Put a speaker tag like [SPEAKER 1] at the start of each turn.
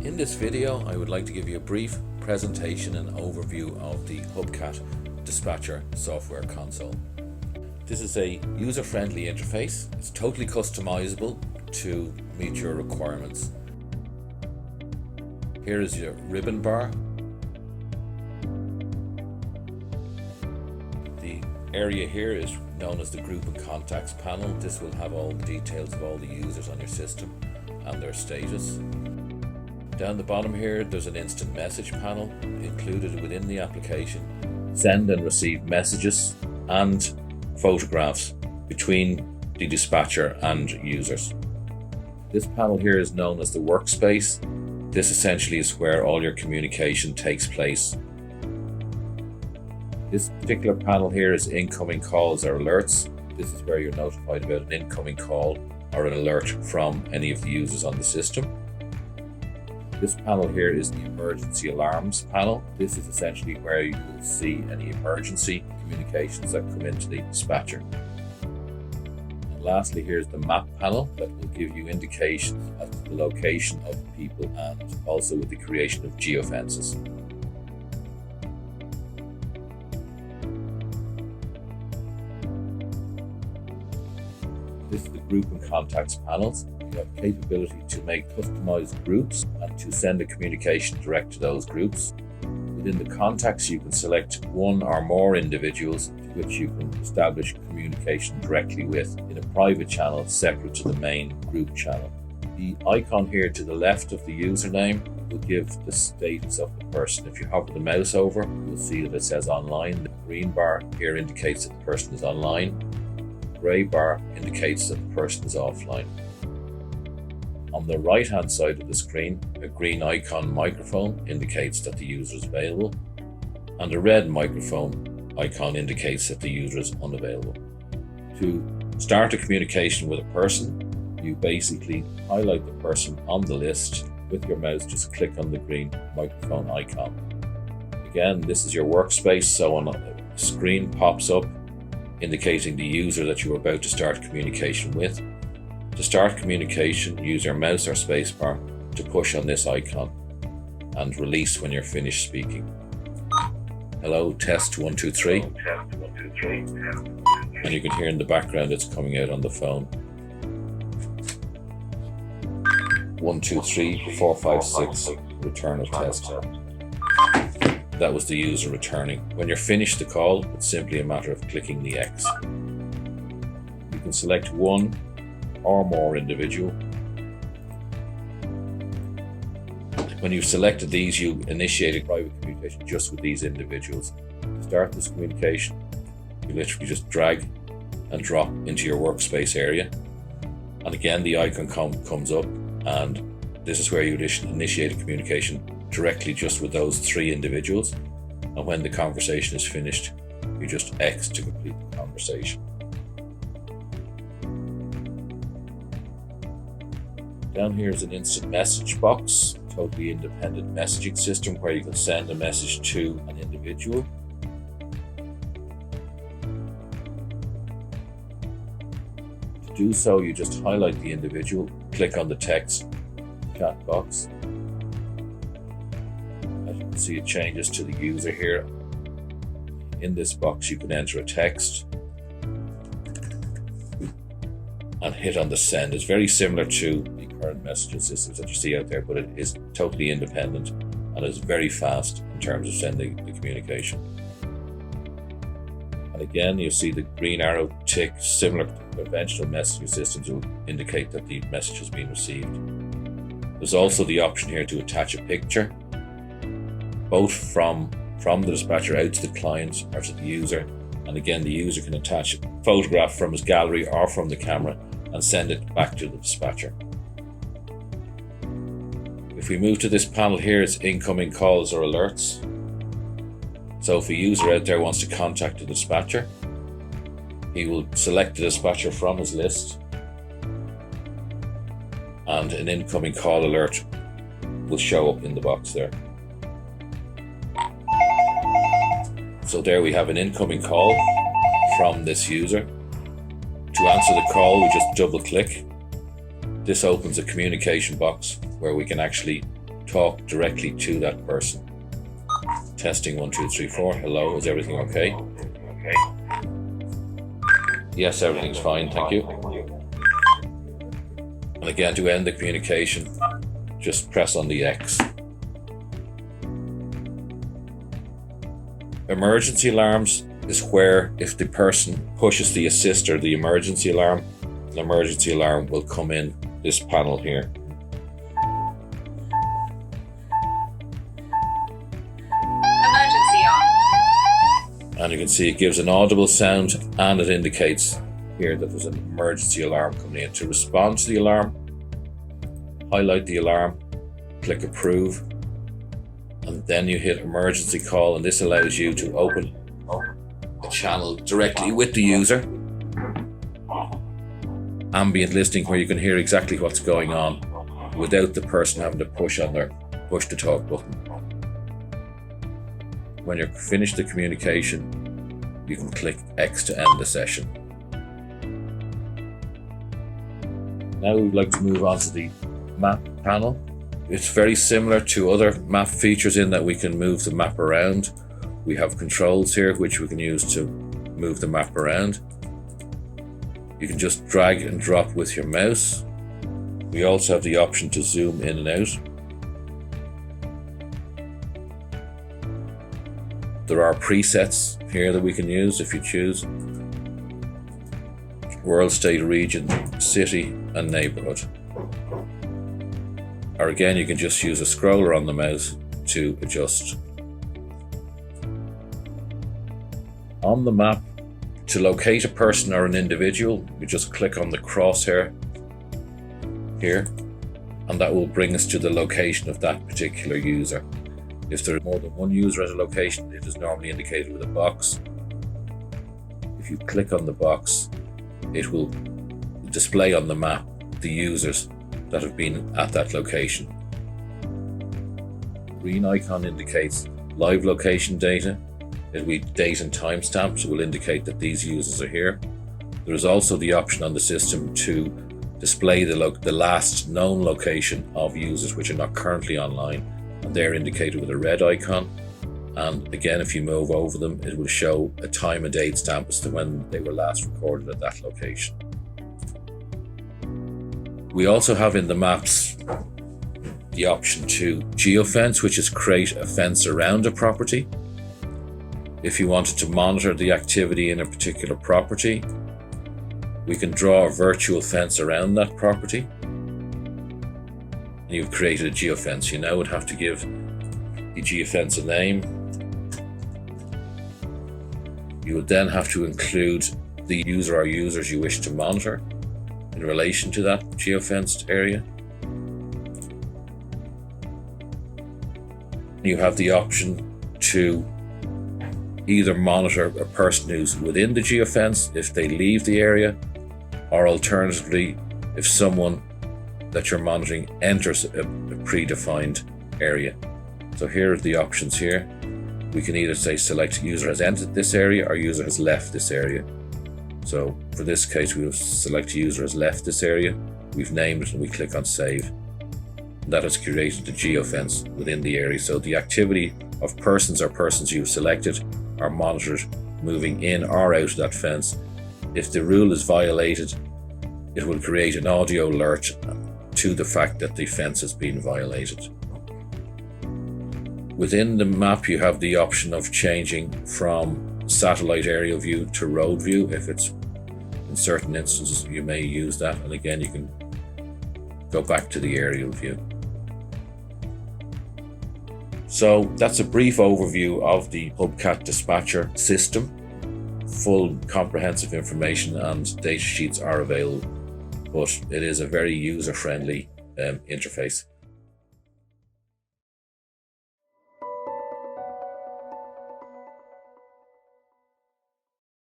[SPEAKER 1] In this video, I would like to give you a brief presentation and overview of the Hubbcat Dispatcher software console. This is a user-friendly interface. It's totally customizable to meet your requirements. Here is your ribbon bar. The area here is known as the Group and Contacts panel. This will have all the details of all the users on your system and their status. Down the bottom here, there's an instant message panel included within the application. Send and receive messages and photographs between the dispatcher and users. This panel here is known as the workspace. This essentially is where all your communication takes place. This particular panel here is incoming calls or alerts. This is where you're notified about an incoming call or an alert from any of the users on the system. This panel here is the emergency alarms panel. This is essentially where you will see any emergency communications that come into the dispatcher. And lastly, here's the map panel that will give you indications as to the location of people and also with the creation of geofences. This is the Group and Contacts panels. You have capability to make customized groups and to send a communication direct to those groups. Within the contacts, you can select one or more individuals to which you can establish communication directly with in a private channel separate to the main group channel. The icon here to the left of the username will give the status of the person. If you hover the mouse over, you'll see that it says online. The green bar here indicates that the person is online. The grey bar indicates that the person is offline. On the right-hand side of the screen, a green icon microphone indicates that the user is available, and a red microphone icon indicates that the user is unavailable. To start a communication with a person, you basically highlight the person on the list with your mouse. Just click on the green microphone icon. Again, this is your workspace, so on a screen pops up indicating the user that you are about to start communication with. To start communication, use your mouse or spacebar to push on this icon and release when you're finished speaking. Hello, test 1, 2, 3. And you can hear in the background it's coming out on the phone. 1, 2, 3, 4, 5, 6, return of test. That was the user returning. When you're finished the call, it's simply a matter of clicking the X. You can select one or more individual. When you've selected these, you initiate a private communication just with these individuals. To start this communication, you literally just drag and drop into your workspace area. And again, the icon comes up, and this is where you initiate a communication directly just with those three individuals. And when the conversation is finished, you just X to complete the conversation. Down here is an instant message box, totally independent messaging system where you can send a message to an individual. To do so, you just highlight the individual, click on the text chat box. As you can see, it changes to the user here. In this box, you can enter a text and hit on the send. It's very similar to the current messaging systems that you see out there, but it is totally independent and is very fast in terms of sending the communication. And again, you see the green arrow tick, similar to conventional messaging systems, will indicate that the message has been received. There's also the option here to attach a picture, both from the dispatcher out to the client or to the user. And again, the user can attach a photograph from his gallery or from the camera and send it back to the dispatcher. If we move to this panel here, it's incoming calls or alerts. So if a user out there wants to contact the dispatcher, he will select the dispatcher from his list, and an incoming call alert will show up in the box there. So there we have an incoming call from this user. To answer the call, we just double click. This opens a communication box where we can actually talk directly to that person. Testing 1, 2, 3, 4. Hello, is everything okay? Yes, everything's fine, thank you. And again, to end the communication, just press on the X. Emergency alarms is where if the person pushes the assist or the emergency alarm, an emergency alarm will come in this panel here.
[SPEAKER 2] Emergency on.
[SPEAKER 1] And you can see it gives an audible sound and it indicates here that there's an emergency alarm coming in. To respond to the alarm, highlight the alarm, click approve, and then you hit emergency call, and this allows you to open a channel directly with the user. Ambient listening, where you can hear exactly what's going on without the person having to push on their push to talk button. When you're finished the communication, you can click X to end the session. Now we'd like to move on to the map panel. It's very similar to other map features in that we can move the map around. We have controls here which we can use to move the map around. You can just drag and drop with your mouse. We also have the option to zoom in and out. There are presets here that we can use if you choose. World, state, region, city and neighborhood. Or again, you can just use a scroller on the mouse to adjust. On the map, to locate a person or an individual, we just click on the crosshair here, and that will bring us to the location of that particular user. If there is more than one user at a location, it is normally indicated with a box. If you click on the box, it will display on the map the users that have been at that location. Green icon indicates live location data. It will be date and timestamps. It will indicate that these users are here. There is also the option on the system to display the last known location of users which are not currently online, and they're indicated with a red icon. And again, if you move over them, it will show a time and date stamp as to when they were last recorded at that location. We also have in the maps the option to geofence, which is create a fence around a property. If you wanted to monitor the activity in a particular property, we can draw a virtual fence around that property. You've created a geofence. You now would have to give the geofence a name. You would then have to include the user or users you wish to monitor in relation to that geofenced area. You have the option to either monitor a person who's within the geofence if they leave the area, or alternatively, if someone that you're monitoring enters a predefined area. So here are the options here. We can either say select user has entered this area or user has left this area. So for this case, we will select user has left this area. We've named it and we click on save. And that has created the geofence within the area. So the activity of persons or persons you've selected are monitored moving in or out of that fence. If the rule is violated, it will create an audio alert to the fact that the fence has been violated. Within the map, you have the option of changing from satellite aerial view to road view. If it's in certain instances, you may use that. And again, you can go back to the aerial view. So that's a brief overview of the Hubbcat dispatcher system. Full comprehensive information and data sheets are available, but it is a very user-friendly interface.